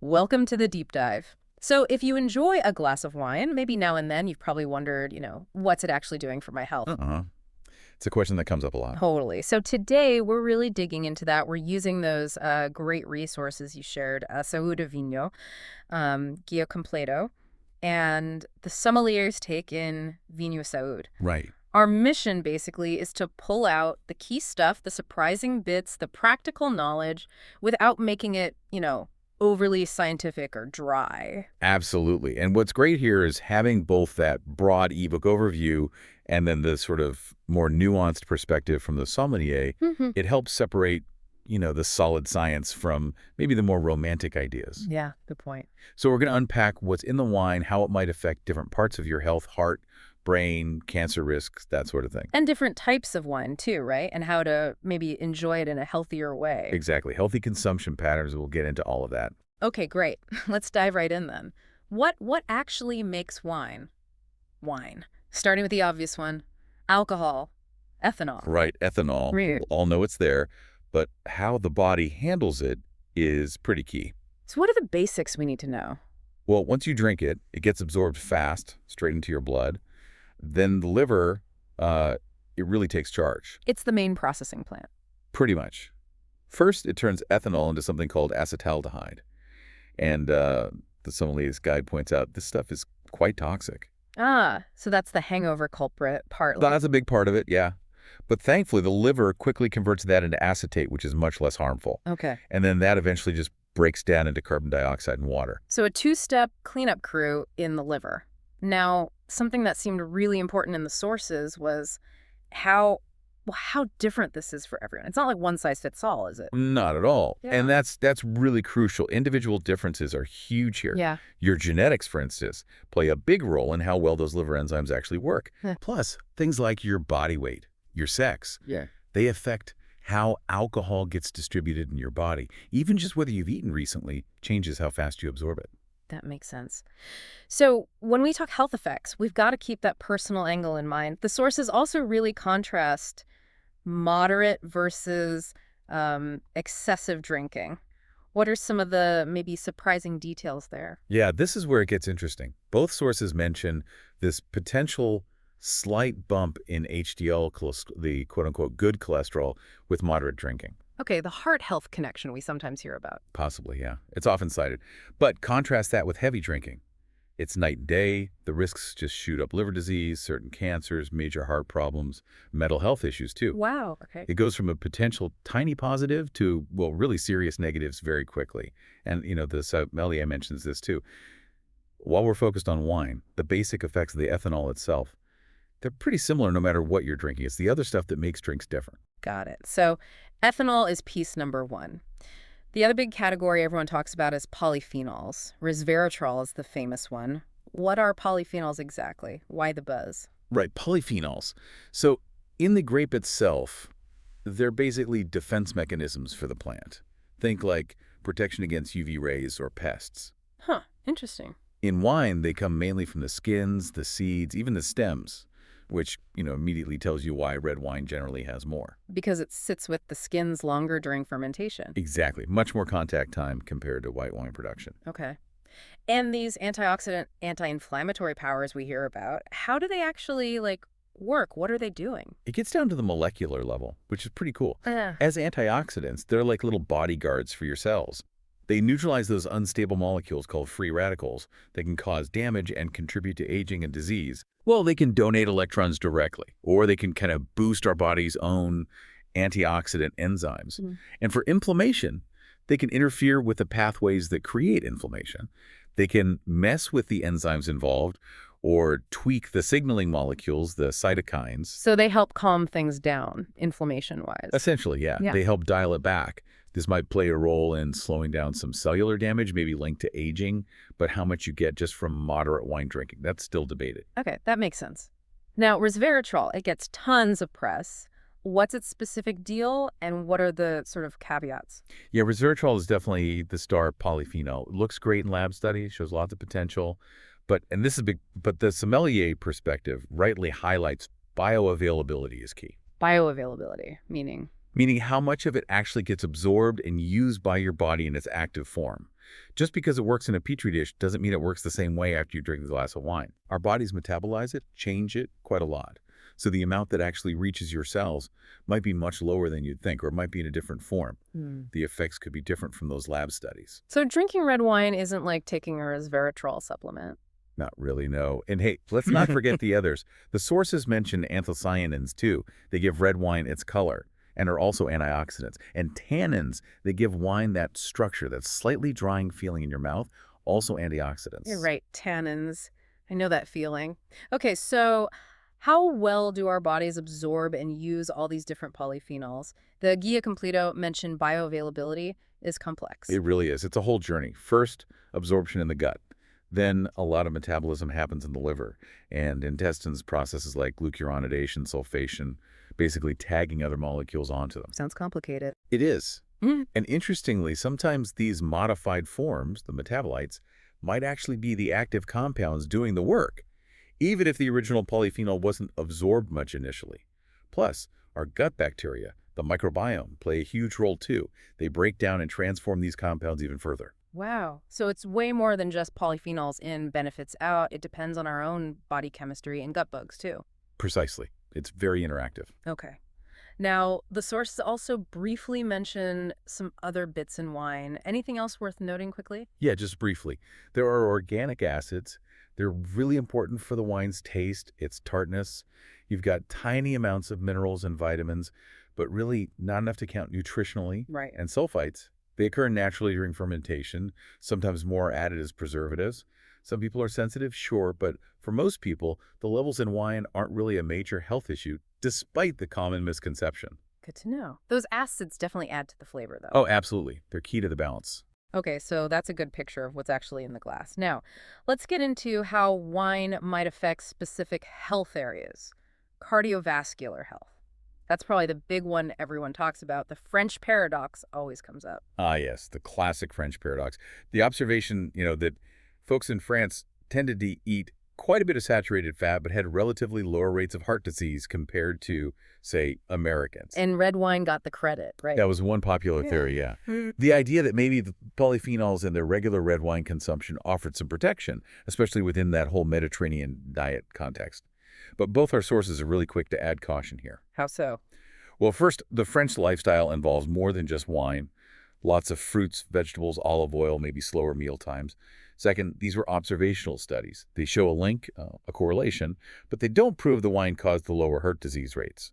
Welcome to the deep dive. So if you enjoy a glass of wine, maybe now and then you've probably wondered, what's it actually doing for my health? Uh-uh. It's a question that comes up a lot. Totally. So today we're really digging into that. We're using those great resources you shared, Saúde Vinho, Guia Completo, and the sommelier's take in Vinho Saúde. Right. Our mission basically is to pull out the key stuff, the surprising bits, the practical knowledge without making it, overly scientific or dry. Absolutely. And what's great here is having both that broad ebook overview and then the sort of more nuanced perspective from the sommelier. Hmm. It helps separate, the solid science from maybe the more romantic ideas. Yeah, good point. So we're going to unpack what's in the wine, how it might affect different parts of your health, heart, brain, cancer risks, that sort of thing. And different types of wine too, right? And how to maybe enjoy it in a healthier way. Exactly. Healthy consumption patterns. We'll get into all of that. Okay, great. Let's dive right in then. What actually makes wine? Wine. Starting with the obvious one, alcohol, ethanol. Right, ethanol. Right. We all know it's there, but how the body handles it is pretty key. So what are the basics we need to know? Well, once you drink it, it gets absorbed fast, straight into your blood. Then the liver, it really takes charge, It's the main processing plant. pretty much. First, it turns ethanol into something called acetaldehyde. And the sommelier's guide points out this stuff is quite toxic. Ah, so that's the hangover culprit partly. That's a big part of it, yeah. But thankfully, the liver quickly converts that into acetate, which is much less harmful. Okay. And then that eventually just breaks down into carbon dioxide and water. So a two-step cleanup crew in the liver. Now, something that seemed really important in the sources was how different this is for everyone. It's not like one size fits all, is it? Not at all. Yeah. And that's really crucial. Individual differences are huge here. Yeah. Your genetics, for instance, play a big role in how well those liver enzymes actually work. Huh. Plus, things like your body weight, your sex, Yeah. they affect how alcohol gets distributed in your body. Even just whether you've eaten recently changes how fast you absorb it. That makes sense. So when we talk health effects, we've got to keep that personal angle in mind. The sources also really contrast moderate versus excessive drinking. What are some of the maybe surprising details there? Yeah, this is where it gets interesting. Both sources mention this potential slight bump in HDL, the quote-unquote good cholesterol, with moderate drinking. Okay, the heart health connection we sometimes hear about. Possibly, yeah. It's often cited. But contrast that with heavy drinking. It's night and day. The risks just shoot up: liver disease, certain cancers, major heart problems, mental health issues, too. Wow, okay. It goes from a potential tiny positive to, well, really serious negatives very quickly. And, the sommelier mentions this, too. While we're focused on wine, the basic effects of the ethanol itself, they're pretty similar no matter what you're drinking. It's the other stuff that makes drinks different. Got it. So ethanol is piece number one. The other big category everyone talks about is polyphenols. Resveratrol is the famous one. What are polyphenols exactly? Why the buzz? Right, polyphenols. So in the grape itself, they're basically defense mechanisms for the plant. Think like protection against UV rays or pests. Huh, interesting. In wine, they come mainly from the skins, the seeds, even the stems, which, immediately tells you why red wine generally has more. Because it sits with the skins longer during fermentation. Exactly. Much more contact time compared to white wine production. Okay. And these antioxidant, anti-inflammatory powers we hear about, how do they actually, work? What are they doing? It gets down to the molecular level, which is pretty cool. Yeah. As antioxidants, they're like little bodyguards for your cells. They neutralize those unstable molecules called free radicals that can cause damage and contribute to aging and disease. Well, they can donate electrons directly, or they can kind of boost our body's own antioxidant enzymes. And for inflammation, they can interfere with the pathways that create inflammation. They can mess with the enzymes involved or tweak the signaling molecules, the cytokines. So they help calm things down, inflammation-wise. Essentially, yeah. Yeah. They help dial it back. This might play a role in slowing down some cellular damage, maybe linked to aging, but how much you get just from moderate wine drinking, that's still debated. Okay, that makes sense. Now, resveratrol, it gets tons of press. What's its specific deal, and what are the sort of caveats? Yeah, resveratrol is definitely the star polyphenol. It looks great in lab studies, shows lots of potential, but the sommelier perspective rightly highlights bioavailability is key. Bioavailability, meaning? Meaning how much of it actually gets absorbed and used by your body in its active form. Just because it works in a petri dish doesn't mean it works the same way after you drink a glass of wine. Our bodies metabolize it, change it quite a lot. So the amount that actually reaches your cells might be much lower than you'd think, or it might be in a different form. The effects could be different from those lab studies. So drinking red wine isn't like taking a resveratrol supplement. Not really, no. And hey, let's not forget the others. The sources mention anthocyanins, too. They give red wine its color and are also antioxidants. And tannins, they give wine that structure, that slightly drying feeling in your mouth, also antioxidants. You're right, tannins. I know that feeling. Okay, so how well do our bodies absorb and use all these different polyphenols? The Guia Completo mentioned bioavailability is complex. It really is. It's a whole journey. First, absorption in the gut. Then a lot of metabolism happens in the liver and intestines processes like glucuronidation, sulfation, basically tagging other molecules onto them. Sounds complicated. It is. Mm. And interestingly, sometimes these modified forms, the metabolites, might actually be the active compounds doing the work, even if the original polyphenol wasn't absorbed much initially. Plus, our gut bacteria, the microbiome, play a huge role too. They break down and transform these compounds even further. Wow. So it's way more than just polyphenols in, benefits out. It depends on our own body chemistry and gut bugs, too. Precisely. It's very interactive. Okay. Now, the sources also briefly mention some other bits in wine. Anything else worth noting quickly? Yeah, just briefly. There are organic acids. They're really important for the wine's taste, its tartness. You've got tiny amounts of minerals and vitamins, but really not enough to count nutritionally. Right. And sulfites. They occur naturally during fermentation, sometimes more added as preservatives. Some people are sensitive, sure, but for most people, the levels in wine aren't really a major health issue, despite the common misconception. Good to know. Those acids definitely add to the flavor, though. Oh, absolutely. They're key to the balance. Okay, so that's a good picture of what's actually in the glass. Now, let's get into how wine might affect specific health areas. Cardiovascular health. That's probably the big one everyone talks about. The French paradox always comes up. Ah, yes, the classic French paradox. The observation, that folks in France tended to eat quite a bit of saturated fat, but had relatively lower rates of heart disease compared to, say, Americans. And red wine got the credit, right? That was one popular theory, yeah. The idea that maybe the polyphenols in their regular red wine consumption offered some protection, especially within that whole Mediterranean diet context. But both our sources are really quick to add caution here. How so? Well, first, the French lifestyle involves more than just wine. Lots of fruits, vegetables, olive oil, maybe slower meal times. Second, these were observational studies. They show a link, a correlation, but they don't prove the wine caused the lower heart disease rates.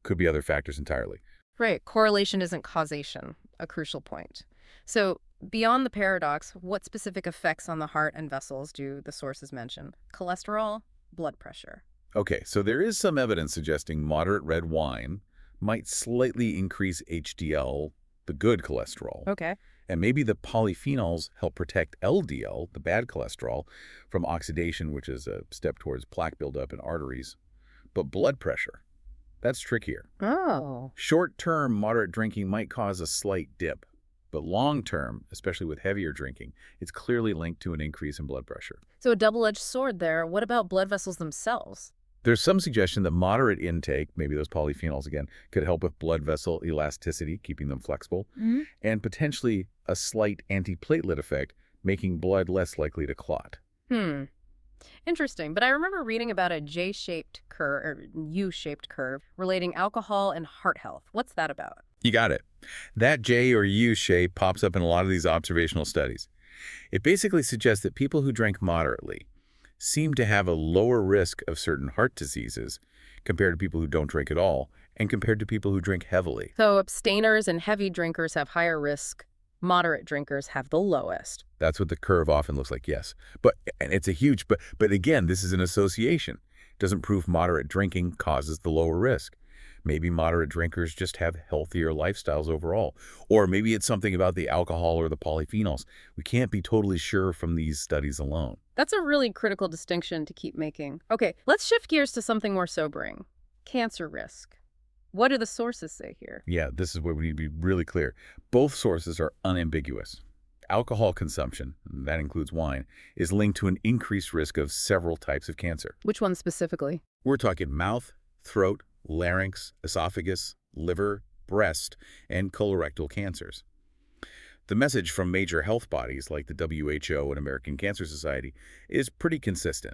Could be other factors entirely. Right. Correlation isn't causation, a crucial point. So beyond the paradox, what specific effects on the heart and vessels do the sources mention? Cholesterol, blood pressure. Okay, so there is some evidence suggesting moderate red wine might slightly increase HDL, the good cholesterol. Okay. And maybe the polyphenols help protect LDL, the bad cholesterol, from oxidation, which is a step towards plaque buildup in arteries. But blood pressure, that's trickier. Oh. Short-term moderate drinking might cause a slight dip, but long-term, especially with heavier drinking, it's clearly linked to an increase in blood pressure. So a double-edged sword there. What about blood vessels themselves? There's some suggestion that moderate intake, maybe those polyphenols again, could help with blood vessel elasticity, keeping them flexible, and potentially a slight antiplatelet effect, making blood less likely to clot. Interesting. But I remember reading about a J-shaped curve, or U-shaped curve, relating alcohol and heart health. What's that about? You got it. That J or U shape pops up in a lot of these observational studies. It basically suggests that people who drank moderately seem to have a lower risk of certain heart diseases compared to people who don't drink at all and compared to people who drink heavily. So abstainers and heavy drinkers have higher risk. Moderate drinkers have the lowest. That's what the curve often looks like, yes. And it's a huge, but again, this is an association. It doesn't prove moderate drinking causes the lower risk. Maybe moderate drinkers just have healthier lifestyles overall. Or maybe it's something about the alcohol or the polyphenols. We can't be totally sure from these studies alone. That's a really critical distinction to keep making. Okay, let's shift gears to something more sobering. Cancer risk. What do the sources say here? Yeah, this is where we need to be really clear. Both sources are unambiguous. Alcohol consumption, that includes wine, is linked to an increased risk of several types of cancer. Which one specifically? We're talking mouth, throat, larynx, esophagus, liver, breast, and colorectal cancers. The message from major health bodies like the WHO and American Cancer Society is pretty consistent.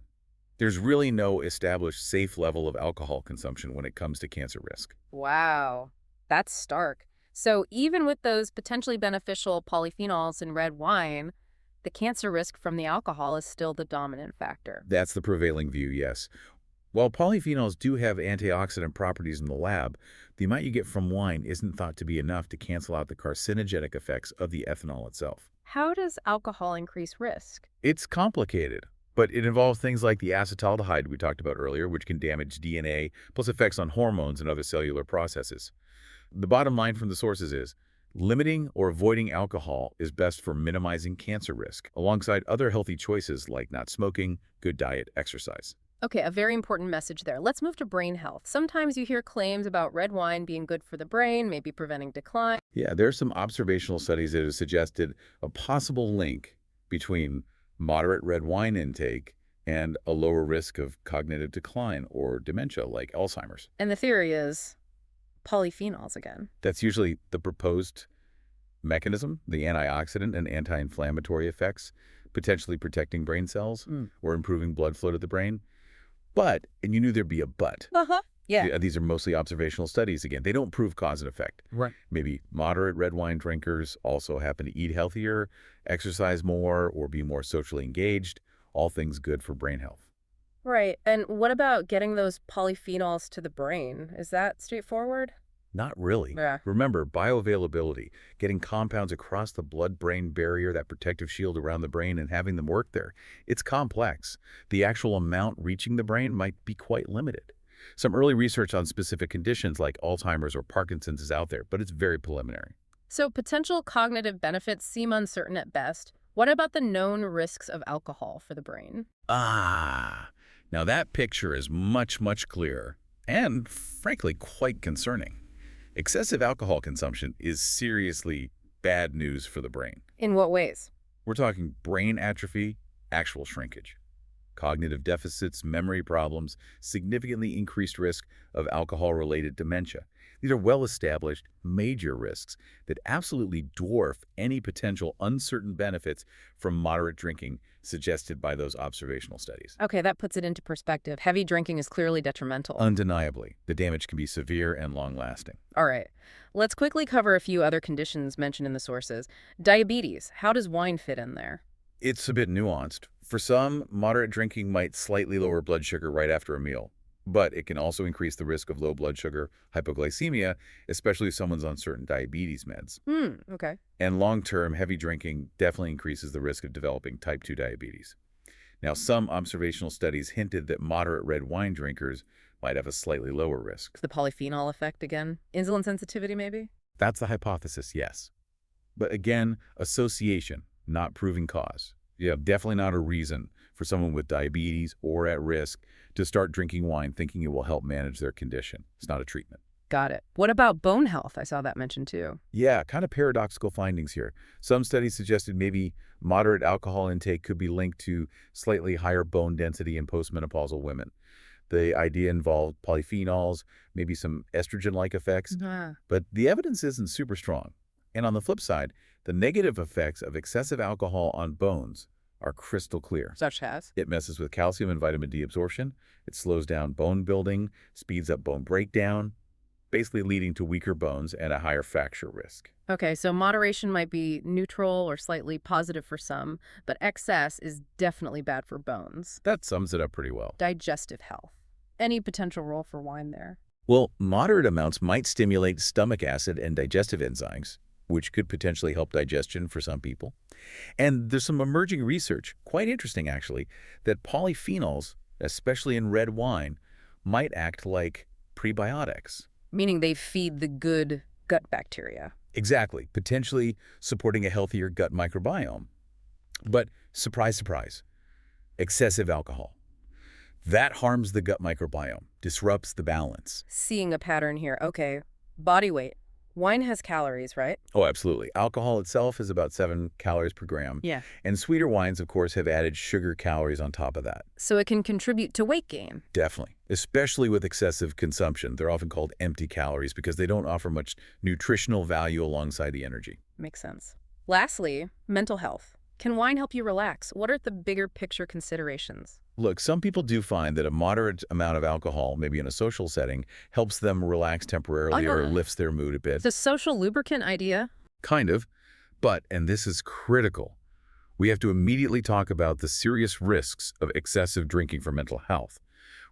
There's really no established safe level of alcohol consumption when it comes to cancer risk. Wow, that's stark. So even with those potentially beneficial polyphenols in red wine, the cancer risk from the alcohol is still the dominant factor. That's the prevailing view, yes. While polyphenols do have antioxidant properties in the lab, the amount you get from wine isn't thought to be enough to cancel out the carcinogenic effects of the ethanol itself. How does alcohol increase risk? It's complicated, but it involves things like the acetaldehyde we talked about earlier, which can damage DNA, plus effects on hormones and other cellular processes. The bottom line from the sources is, limiting or avoiding alcohol is best for minimizing cancer risk, alongside other healthy choices like not smoking, good diet, exercise. Okay, a very important message there. Let's move to brain health. Sometimes you hear claims about red wine being good for the brain, maybe preventing decline. Yeah, there are some observational studies that have suggested a possible link between moderate red wine intake and a lower risk of cognitive decline or dementia like Alzheimer's. And the theory is polyphenols again. That's usually the proposed mechanism, the antioxidant and anti-inflammatory effects, potentially protecting brain cells or improving blood flow to the brain. But, and you knew there'd be a but. Uh-huh. Yeah. These are mostly observational studies. Again, they don't prove cause and effect. Right. Maybe moderate red wine drinkers also happen to eat healthier, exercise more, or be more socially engaged. All things good for brain health. Right. And what about getting those polyphenols to the brain? Is that straightforward? Not really. Yeah. Remember, bioavailability, getting compounds across the blood-brain barrier, that protective shield around the brain, and having them work there. It's complex. The actual amount reaching the brain might be quite limited. Some early research on specific conditions like Alzheimer's or Parkinson's is out there, but it's very preliminary. So potential cognitive benefits seem uncertain at best. What about the known risks of alcohol for the brain? Now that picture is much, much clearer and, frankly, quite concerning. Excessive alcohol consumption is seriously bad news for the brain. In what ways? We're talking brain atrophy, actual shrinkage, cognitive deficits, memory problems, significantly increased risk of alcohol-related dementia. These are well-established, major risks that absolutely dwarf any potential uncertain benefits from moderate drinking suggested by those observational studies. Okay, that puts it into perspective. Heavy drinking is clearly detrimental. Undeniably, the damage can be severe and long-lasting. All right. Let's quickly cover a few other conditions mentioned in the sources. Diabetes. How does wine fit in there? It's a bit nuanced. For some, moderate drinking might slightly lower blood sugar right after a meal, but it can also increase the risk of low blood sugar, hypoglycemia, especially if someone's on certain diabetes meds. Okay. And long-term, heavy drinking definitely increases the risk of developing type 2 diabetes. Now, some observational studies hinted that moderate red wine drinkers might have a slightly lower risk. The polyphenol effect again? Insulin sensitivity, maybe? That's the hypothesis, yes. But again, association, not proving cause. Yeah, definitely not a reason for someone with diabetes or at risk to start drinking wine thinking it will help manage their condition. It's not a treatment. Got it. What about bone health? I saw that mentioned too. Yeah, kind of paradoxical findings here. Some studies suggested maybe moderate alcohol intake could be linked to slightly higher bone density in postmenopausal women. The idea involved polyphenols, maybe some estrogen-like effects, but the evidence isn't super strong. And on the flip side, the negative effects of excessive alcohol on bones are crystal clear. Such as? It messes with calcium and vitamin D absorption. It slows down bone building, speeds up bone breakdown, basically leading to weaker bones and a higher fracture risk. Okay, so moderation might be neutral or slightly positive for some, but excess is definitely bad for bones. That sums it up pretty well. Digestive health. Any potential role for wine there? Well, moderate amounts might stimulate stomach acid and digestive enzymes, which could potentially help digestion for some people. And there's some emerging research, quite interesting actually, that polyphenols, especially in red wine, might act like prebiotics. Meaning they feed the good gut bacteria. Exactly, potentially supporting a healthier gut microbiome. But surprise, surprise, excessive alcohol. That harms the gut microbiome, disrupts the balance. Seeing a pattern here. Okay, body weight. Wine has calories, right? Oh, absolutely. Alcohol itself is about 7 calories per gram. Yeah. And sweeter wines, of course, have added sugar calories on top of that. So it can contribute to weight gain. Definitely. Especially with excessive consumption. They're often called empty calories because they don't offer much nutritional value alongside the energy. Makes sense. Lastly, mental health. Can wine help you relax? What are the bigger picture considerations? Look, some people do find that a moderate amount of alcohol, maybe in a social setting, helps them relax temporarily or lifts their mood a bit. The social lubricant idea? Kind of. But, and this is critical, we have to immediately talk about the serious risks of excessive drinking for mental health.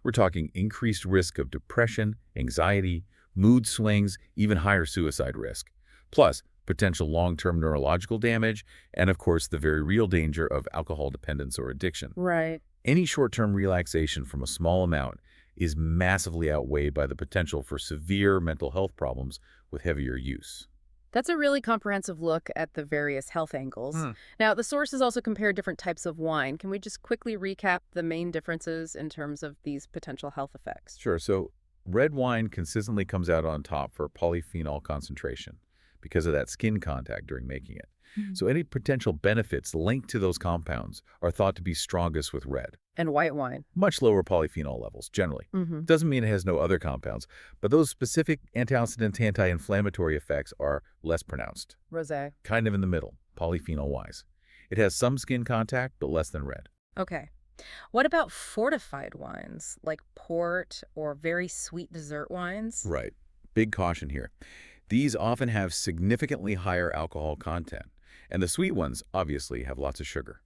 We're talking increased risk of depression, anxiety, mood swings, even higher suicide risk. Plus, potential long-term neurological damage, and of course, the very real danger of alcohol dependence or addiction. Right. Any short-term relaxation from a small amount is massively outweighed by the potential for severe mental health problems with heavier use. That's a really comprehensive look at the various health angles. Now, the sources also compare different types of wine. Can we just quickly recap the main differences in terms of these potential health effects? Sure. So red wine consistently comes out on top for polyphenol concentration because of that skin contact during making it. So any potential benefits linked to those compounds are thought to be strongest with red. And white wine. Much lower polyphenol levels, generally. Doesn't mean it has no other compounds, but those specific antioxidant, anti-inflammatory effects are less pronounced. Rosé. Kind of in the middle, polyphenol-wise. It has some skin contact, but less than red. Okay. What about fortified wines, like port or very sweet dessert wines? Right. Big caution here. These often have significantly higher alcohol content, and the sweet ones obviously have lots of sugar.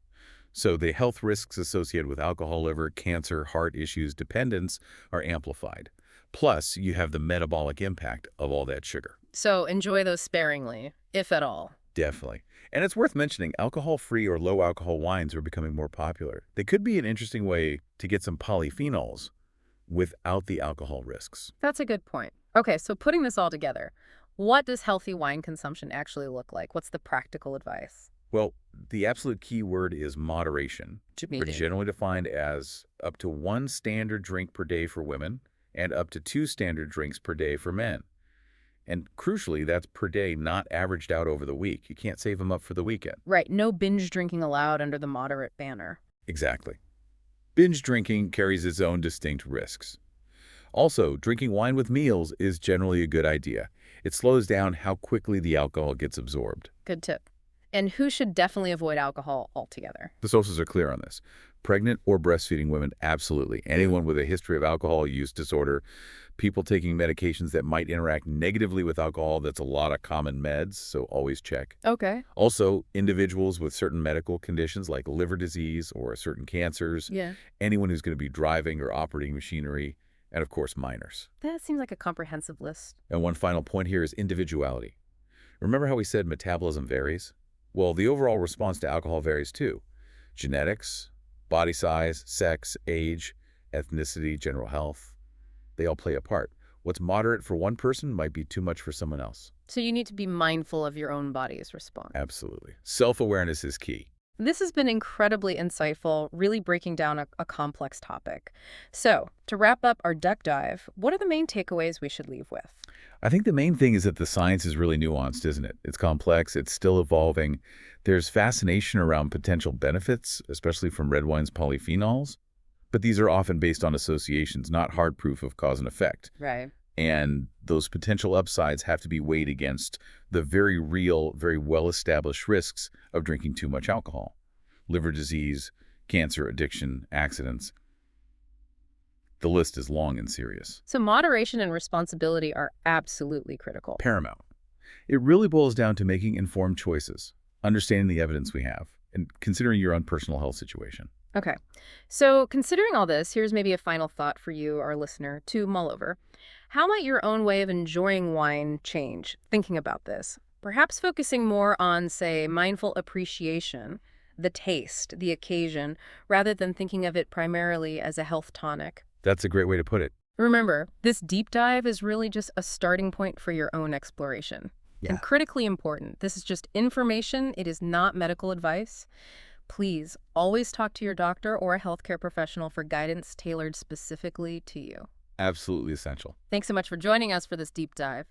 So the health risks associated with alcohol, liver, cancer, heart issues, dependence are amplified. Plus, you have the metabolic impact of all that sugar. So enjoy those sparingly, if at all. Definitely. And it's worth mentioning, alcohol-free or low-alcohol wines are becoming more popular. They could be an interesting way to get some polyphenols without the alcohol risks. That's a good point. Okay, so putting this all together, what does healthy wine consumption actually look like? What's the practical advice? Well, the absolute key word is moderation, which is generally defined as up to 1 standard drink per day for women and up to 2 standard drinks per day for men. And crucially, that's per day, not averaged out over the week. You can't save them up for the weekend. Right, no binge drinking allowed under the moderate banner. Exactly. Binge drinking carries its own distinct risks. Also, drinking wine with meals is generally a good idea. It slows down how quickly the alcohol gets absorbed. Good tip. And who should definitely avoid alcohol altogether? The sources are clear on this. Pregnant or breastfeeding women, absolutely. Anyone with a history of alcohol use disorder, people taking medications that might interact negatively with alcohol, that's a lot of common meds, so always check. Okay. Also, individuals with certain medical conditions like liver disease or certain cancers, anyone who's going to be driving or operating machinery, and of course, minors. That seems like a comprehensive list. And one final point here is individuality. Remember how we said metabolism varies? Well, the overall response to alcohol varies too. Genetics, body size, sex, age, ethnicity, general health, they all play a part. What's moderate for one person might be too much for someone else. So you need to be mindful of your own body's response. Absolutely. Self-awareness is key. This has been incredibly insightful, really breaking down a complex topic. So, to wrap up our deep dive, what are the main takeaways we should leave with? I think the main thing is that the science is really nuanced, isn't it? It's complex, it's still evolving. There's fascination around potential benefits, especially from red wine's polyphenols, but these are often based on associations, not hard proof of cause and effect. Right. And those potential upsides have to be weighed against the very real, very well-established risks of drinking too much alcohol. Liver disease, cancer, addiction, accidents. The list is long and serious. So moderation and responsibility are absolutely critical. Paramount. It really boils down to making informed choices, understanding the evidence we have, and considering your own personal health situation. Okay. So considering all this, here's maybe a final thought for you, our listener, to mull over. How might your own way of enjoying wine change, thinking about this? Perhaps focusing more on, say, mindful appreciation, the taste, the occasion, rather than thinking of it primarily as a health tonic. That's a great way to put it. Remember, this deep dive is really just a starting point for your own exploration. And critically important, this is just information. It is not medical advice. Please always talk to your doctor or a healthcare professional for guidance tailored specifically to you. Absolutely essential. Thanks so much for joining us for this deep dive.